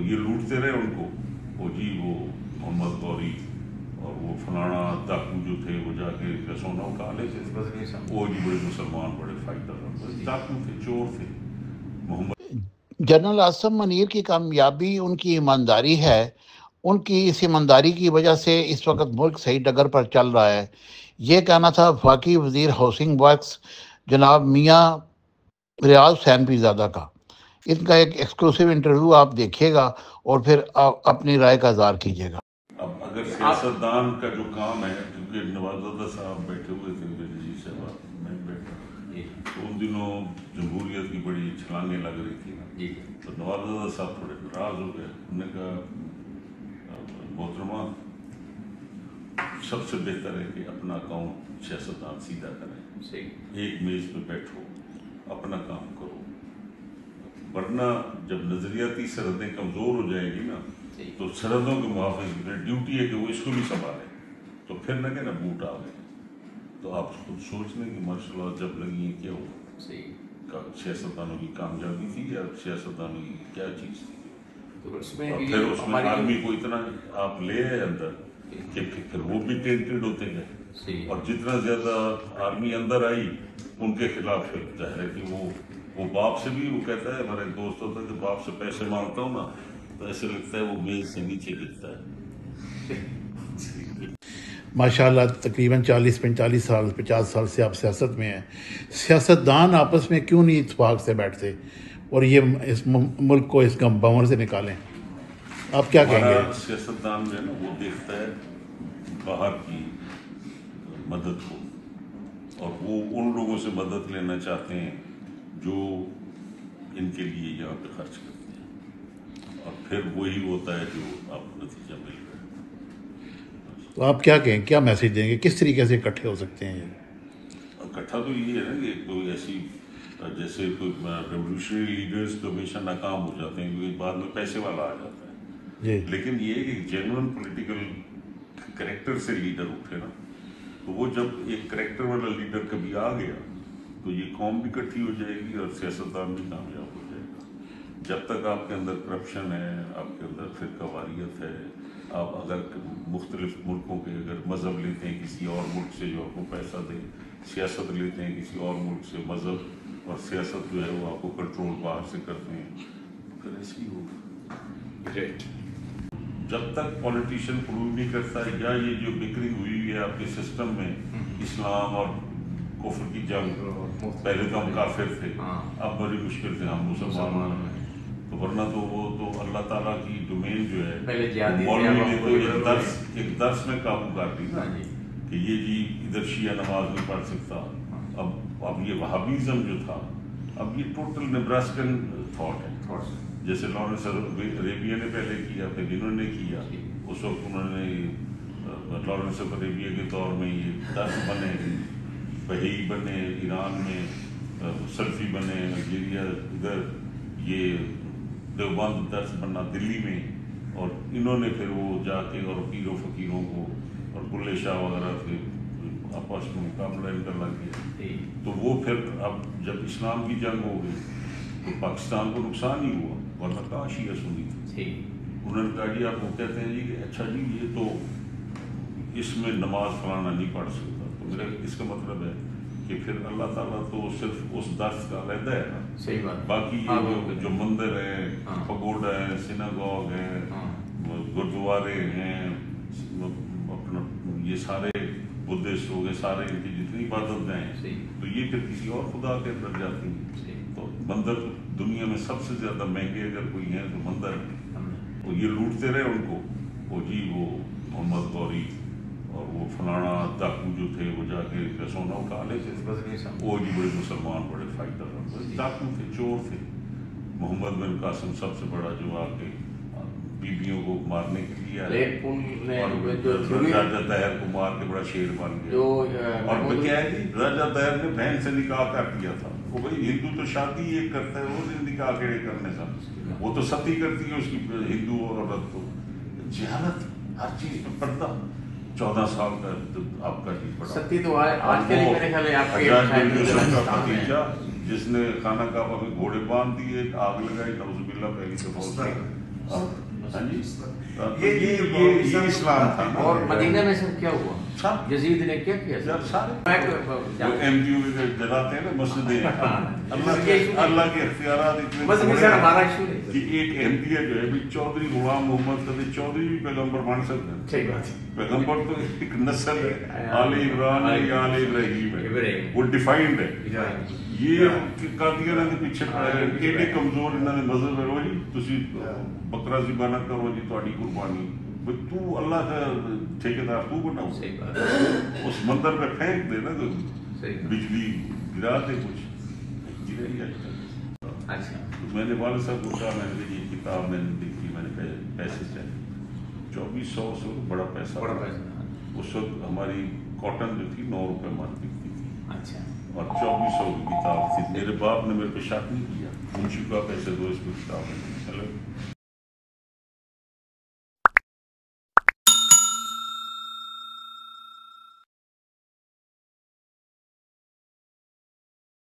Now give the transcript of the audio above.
یہ لوٹتے رہے ان کو، وہ جی وہ محمد غوری اور وہ فلانا ڈاکو جو تھے وہ جا کے سونا اٹھا لیتے تھے، وہ جی بڑے مسلمان بڑے فائٹر ڈاکو تھے، چور تھے محمد۔ جنرل عاصم منیر کی کامیابی ان کی ایمانداری ہے، ان کی اس ایمانداری کی وجہ سے اس وقت ملک صحیح ڈگر پر چل رہا ہے، یہ کہنا تھا وفاقی وزیر ہاؤسنگ ورکس جناب میاں ریاض حسین پیرزادہ کا۔ ان کا ایک ایکسکلوسیو انٹرویو آپ دیکھیے گا اور پھر آپ اپنی رائے کا اظہار کیجیے گا۔ اب اگر سیاستدان کا جو کام ہے، کیونکہ نوازادہ صاحب بیٹھے ہوئے تھے میرے جی صاحب میں بیٹھا، تو ان دنوں جمہوریت کی بڑی چھلانگیں لگ رہی تھی، تو نوازادہ صاحب تھوڑے ناراض ہو گئے، انہوں نے کہا محترمہ سب سے بہتر ہے کہ اپنا کام سیاستدان سیدھا کریں، ایک میز پہ بیٹھو اپنا کام کرو، ورنہ جب نظریاتی سرحدیں کمزور ہو جائیں گی نا تو سرحدوں کے محافظ کی ڈیوٹی ہے کہ وہ اس کو بھی سنبھالیں، تو پھر نہ کہ نا بوٹ آ گئے، تو آپ خود سوچ لیں کہ مارشل لا جب لگی ہیں کیا ہوا، سیاستدانوں کی کامیابی تھی یا سیاستدانوں کی کیا چیز تھی، اور پھر اس میں آدمی کو اتنا آپ لے آئے اندر کہ پھر وہ بھی ٹینٹڈ ہوتے گئے، اور جتنا زیادہ آرمی اندر آئی ان کے خلاف پھر ظاہر ہے کہ وہ باپ سے بھی، وہ کہتا ہے ہمارا ایک دوست ہوتا ہے کہ باپ سے پیسے مانگتا ہوں نا تو ایسے لگتا ہے وہ میز سے نیچے گرتا ہے۔ ماشاء اللہ تقریباً 40-45 سال 50 سال سے آپ سیاست میں ہیں، سیاستدان آپس میں کیوں نہیں اتفاق سے بیٹھتے اور یہ اس ملک کو اس غم بور سے نکالیں؟ آپ کیا کہیں گے؟ سیاستدان جو ہے نا وہ دیکھتا ہے باہر کی مدد کو، اور وہ ان لوگوں سے مدد لینا چاہتے ہیں جو ان کے لیے یہاں پہ خرچ کرتے ہیں، اور پھر وہی ہوتا ہے جو آپ کو نتیجہ مل رہا ہے۔ تو آپ کیا کہیں، کیا میسیج دیں گے، کس طریقے سے اکٹھے ہو سکتے ہیں؟ اکٹھا تو یہ ہے نا کہ کوئی ایسی جیسے کوئی ریولیوشنری لیڈرز تو ہمیشہ ناکام ہو جاتے ہیں کیونکہ بعد میں پیسے والا آ جاتا ہے، لیکن یہ کہ جینوئن پولیٹیکل کریکٹر سے لیڈر اٹھے نا، تو وہ جب ایک کریکٹر والا لیڈر کبھی آ گیا تو یہ قوم بھی اکٹھی ہو جائے گی اور سیاستدان بھی کامیاب ہو جائے گا۔ جب تک آپ کے اندر کرپشن ہے، آپ کے اندر فرقہ واریت ہے، آپ اگر مختلف ملکوں کے اگر مذہب لیتے ہیں کسی اور ملک سے جو آپ کو پیسہ دے، سیاست لیتے ہیں کسی اور ملک سے، مذہب اور سیاست جو ہے وہ آپ کو کنٹرول باہر سے کرتے ہیں، تو پھر ایسے ہی ہوگا۔ جب تک پولیٹیشین پروو نہیں کرتا ہے یا یہ جو بکری ہوئی ہے آپ کے سسٹم میں، اسلام اور کفر کی جنگ، پہلے تو ہم کافر تھے اب بڑی مشکل سے ہم مسلمان ہیں، تو ورنہ تو وہ تو اللہ تعالیٰ کی ڈومین جو ہے مولوی نے تو ایک درس میں قابو کر دی نا کہ یہ جی ادھر شیعہ نماز نہیں پڑھ سکتا، اب یہ وہابیزم جو تھا اب یہ ٹوٹل نیبراسکن تھاٹ ہے، جیسے لارنس عربیہ نے پہلے کیا پھر انہوں نے کیا، اس وقت انہوں نے لارنس عربیہ کے دور میں یہ درس بنے، بہائی بنے ایران میں، سلفی بنے نائجیریا، ادھر یہ دیوبند درس بنا دلی میں، اور انہوں نے پھر وہ جا کے اور پیر و فقیروں کو اور بلے شاہ وغیرہ کے آپس میں مقابلہ ان کا لگ گیا، تو وہ پھر اب جب اسلام کی جنگ ہو گئی تو پاکستان کو نقصان ہی ہوا، ورنہ کہاں شیعہ سنی تھی، انہوں نے کہا جی آپ وہ کہتے ہیں جی کہ اچھا جی یہ تو اس میں نماز فلانا نہیں پڑھ سکتا، تو میرا اس کا مطلب ہے کہ پھر اللہ تعالیٰ تو صرف اس درس کا علیحدہ ہے نا، باقی یہ جو مندر ہیں، پگوڈا ہیں، سیناگوگ ہیں، گردوارے ہیں، اپنا یہ سارے بدھسٹ ہو گئے، سارے ان کی جتنی عبادت گاہیں ہیں تو یہ پھر کسی اور خدا کے اندر جاتی ہیں، تو مندر دنیا میں سب سے زیادہ مہنگے اگر کوئی ہیں تو مندر ہیں، تو یہ لوٹتے رہے ان کو، وہ جی وہ محمد غوری اور وہ فلانا ڈاکو جو تھے وہ جا کے سونا اٹھا لیتے تھے، وہ جی بڑے مسلمان بڑے فائٹر ڈاکو تھے، چور تھے، محمد بن قاسم سب سے بڑا جو آ کے بیویوں کو مارنے کے لیے آئے اور راجہ طاہر کو مار کے بڑا شیر بن گیا، اور کیا ہے جی راجہ طاہر نے بہن سے نکاح کر دیا تھا، وہ بھائی ہندو تو شادی ایک کرتا ہے، وہ نکاح کے کرنے کا وہ تو ستی کرتی ہے اس کی ہندو عورت کو، جہالت ہر چیز پہ پردہ، 14 سال کا آپ کا جی پڑا ستی تو آج کے لیے میرے خیال ہے آپ حجاج بن یوسف کا بھتیجا جس نے خانہ کعبہ میں گھوڑے باندھ دیے، آگ لگائی، نعوذ باللہ پہلی تو بہت ہاں جی یہ اسلام تھا. اور مدینہ میں سر کیا ہوا؟ سب یزید نے کیا کیا سارے ایم پی یو جلاتے ہیں نا مسجدیں. اللہ کے اختیارات اتنے کہ ایک ایم پی ہے جو ہے چودھری غلام محمد قادری چودھری بھی پیغمبر مان سکتے ہیں. پیغمبر تو ایک نسل ہے, آل عمران یا آل ابراہیم ہے, وہ ڈیفائنڈ ہے. یہ قادیانہ کے پیچھے ایڈے کمزور انہوں نے مذہب ہے. جی تسی بکرا ذبح نہ کرو جی تہاڈی قربانی, تو اللہ کا ٹھیکیدار تو بناؤ, اس مندر پہ پھینک دے نا, تو بجلی گرا دے کچھ گرا ہی. میں نے والد صاحب کو کہا, میں نے یہ کتاب میں نے لکھی, میں نے پیسے چاہیے 2400 سے بڑا پیسہ. اس وقت ہماری کاٹن جو تھی 9 روپے مارکیٹ تھی اور 2400 کی کتاب تھی. میرے باپ نے میرے پہ شک نہیں کیا, منشی کا پیسے دو اس کو کتاب ہے.